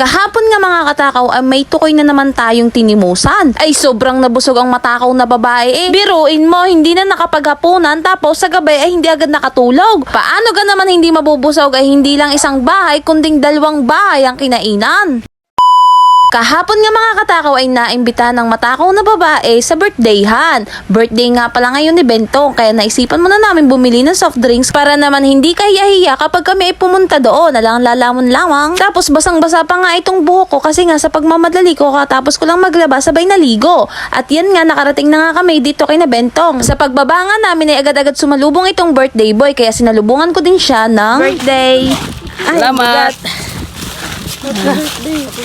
Kahapon nga mga katakaw ay may tukoy na naman tayong tinimusan. Ay sobrang nabusog ang matakaw na babae eh. Biruin mo, hindi na nakapaghapunan tapos sa gabi ay hindi agad nakatulog. Paano ga naman hindi mabubusog ay hindi lang isang bahay kunding dalawang bahay ang kinainan. Kahapon nga mga katakaw ay naimbita ng matakaw na babae sa birthdayhan. Birthday nga pala ngayon ni Bentong kaya naisipan muna namin bumili ng soft drinks para naman hindi kahiya-hiya kapag kami ay pumunta doon. Alang lalamon lamang. Tapos basang-basa pa nga itong buhok ko kasi nga sa pagmamadali ko katapos ko lang maglaba sabay naligo. At yan nga nakarating na nga kami dito kay na Bentong. Sa pagbaba nga namin ay agad-agad sumalubong itong birthday boy kaya sinalubungan ko din siya ng birthday. Ay, Salamat!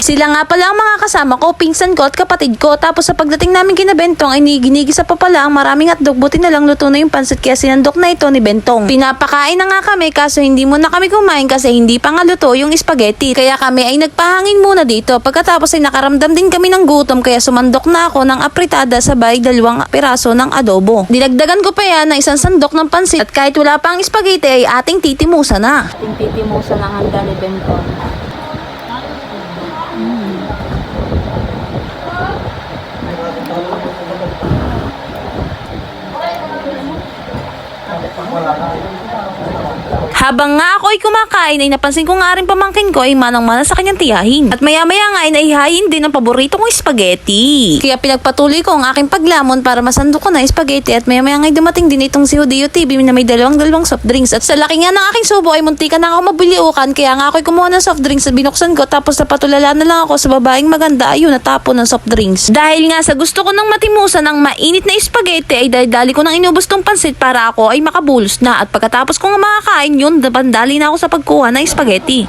Sila nga pala ang mga kasama ko, pinsan ko at kapatid ko. Tapos sa pagdating namin kina Bentong ay ginigisa pa pala ang maraming hotdog. Buti na lang luto na yung pansit kaya sinandok na ito ni Bentong. Pinapakain na nga kami kaso hindi muna kami kumain kasi hindi pa nga luto yung spaghetti. Kaya kami ay nagpahangin muna dito. Pagkatapos ay nakaramdam din kami ng gutom kaya sumandok na ako ng apritada sabay 2 piraso ng adobo. Dinagdagan ko pa yan ng isang sandok ng pansit at kahit wala pang spaghetti ay ating titimusa na. Ating titimusa ng handa ni Bentong. Habang nga ako ay kumakain ay napansin ko nga rin pamangkin ko ay manang-mana sa kanyang tiyahin. At maya-maya nga ay naihayin din ang paborito kong spaghetti. Kaya pinagpatuloy ko ang aking paglamon para masandok ko na spaghetti at maya-maya nga ay dumating din itong si Hudio TV na may dalawang soft drinks. At sa laki nga ng aking subo ay muntikan na ako mabiliukan kaya nga ako ay kumuha ng soft drinks at binuksan ko tapos napatulala na lang ako sa babaeng maganda ayun natapon ng soft drinks. Dahil nga sa gusto ko ng matimusan ng mainit na spaghetti ay dali ko nang inubos tong pansit para ako ay makabulos na at pagkatapos ko nga makakain yun bandali na ako sa pagkuha ng spaghetti.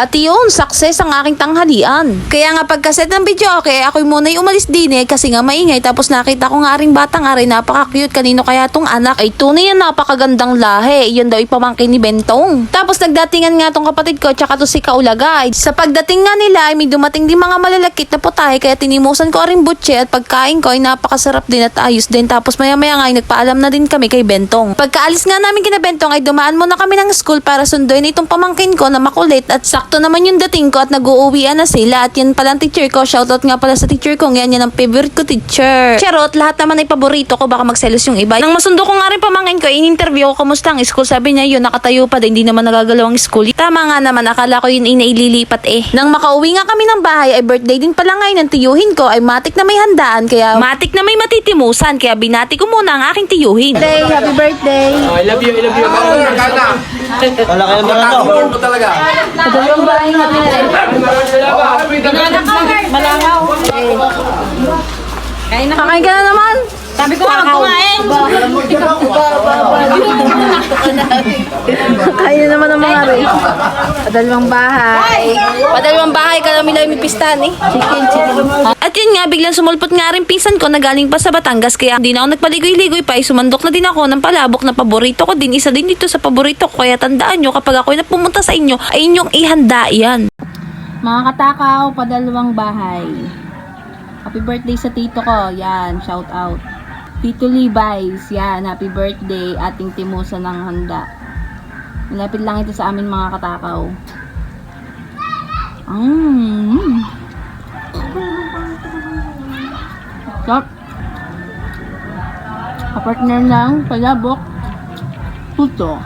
At yun, success ang aking tanghalian. Kaya nga pagkaset ng video, okay, ako'y muna'y umalis din kasi nga maingay. Tapos nakita ko nga rin batang ari, napaka-cute. Kanino kaya tong anak? Ay tunay yan, napakagandang lahi. Iyon daw ipamangkin ni Bentong. Tapos nagdatingan nga tong kapatid ko, tsaka to si Kaulagay. Sa pagdating nga nila, ay may dumating din mga malalakit na putahe. Kaya tinimusan ko rin butche at pagkain ko ay napakasarap din at ayos din. Tapos maya-maya nga ay nagpaalam na din kami kay Bentong. Pagkaalis nga namin kina Bentong ay dumaan muna kami ng school para sunduin itong pamangkin ko na makulit at sakto naman yung dating ko at nag-uuwian na sila at yan palang teacher ko. Shoutout nga pala sa teacher ko. Yan ang favorite ko teacher. Charot, lahat naman ay paborito ko. Baka magselos yung iba. Nang masundo ko nga rin pamangkin ko, in-interview ko kamusta ang school. Sabi niya yun, nakatayo pa din. Hindi naman nagagalaw ang school. Tama nga naman, akala ko yun ay naililipat eh. Nang makauwi nga kami ng bahay ay birthday din pala ngayon ng tiyuhin ko. Ay matik na may handaan. Kaya matik na may matitimusan. Kaya binati ko muna ang aking tiyuhin. Birthday! Happy birthday! I love you, I love you. Wala kayong dalawa. Mo talaga. Dalawang bahay nga Malangaw. Kain na. Kakain ka na naman. Sabi ko nga kumain. Kaya naman ang mga rin. Dalawang bahay. Padalawang bahay ka lang may pistahan eh. Chicken. At yun nga, biglang sumulpot nga rin pinsan ko na galing pa sa Batangas kaya hindi na ako nagpaligoy-ligoy pa. Sumandok na din ako ng palabok na paborito ko din. Isa din dito sa paborito ko. Kaya tandaan nyo, kapag ako na pumunta sa inyo, ay inyong ihanda yan. Mga katakaw, padalawang bahay. Happy birthday sa tito ko. Yan, shout out. Tito Levi's, yan, happy birthday. Ating timusa ng handa. Malapit lang ito sa amin mga katakaw. Stop. Kapartner ng palabok. Puto.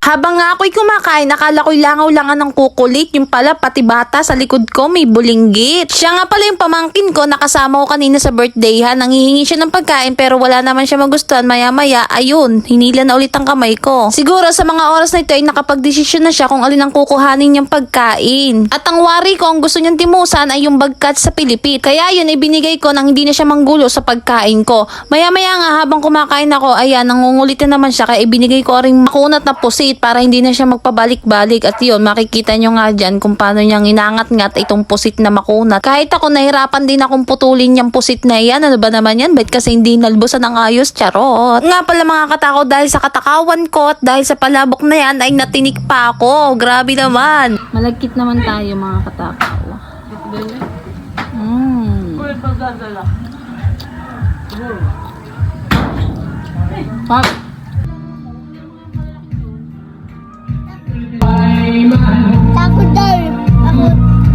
Habang nga ako'y kumakain, akala ko'y langaw-langan ng kukulit. Yung pala, pati bata sa likod ko may bulinggit. Siya nga pala yung pamangkin ko, nakasama ko kanina sa birthday ha. Nanghihingi siya ng pagkain pero wala naman siya magustuhan. Maya-maya, ayun, hinila na ulit ang kamay ko. Siguro sa mga oras na ito ay nakapag-desisyon na siya kung alin ang kukuhanin niyang pagkain. At ang wari ko, ang gusto niyang timusan ay yung bagkat sa Pilipit. Kaya yun, ibinigay ko nang hindi na siya manggulo sa pagkain ko. Maya-maya nga habang kumakain ako, ayan, nangungulit na naman siya. Kaya ibinigay ko ring makunat na pusit. pinipit para hindi na siya magpabalik-balik. At yun, makikita nyo nga dyan kung paano niyang inangat-ngat itong pusit na makunat. Kahit ako nahirapan din akong putulin yung pusit na yan. Ano ba naman yan? Ba't kasi hindi nalbusan ng ayos? Charot. Nga pala mga katakaw, dahil sa katakawan ko at dahil sa palabok na yan ay natinik pa ako. Grabe naman. Malagkit naman tayo mga katakaw. Pop. Takot daw.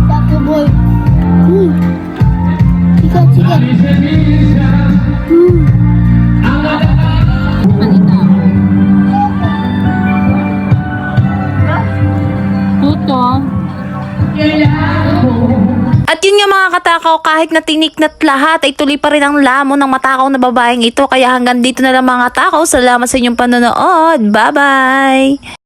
Takot boy. Sige, sige. Tuto. At yun nga mga katakaw, kahit natiniknat lahat ay tuloy pa rin ang lamon ng matakaw na babaeng ito. Kaya hanggang dito na lang mga katakaw. Salamat sa inyong panonood. Bye-bye!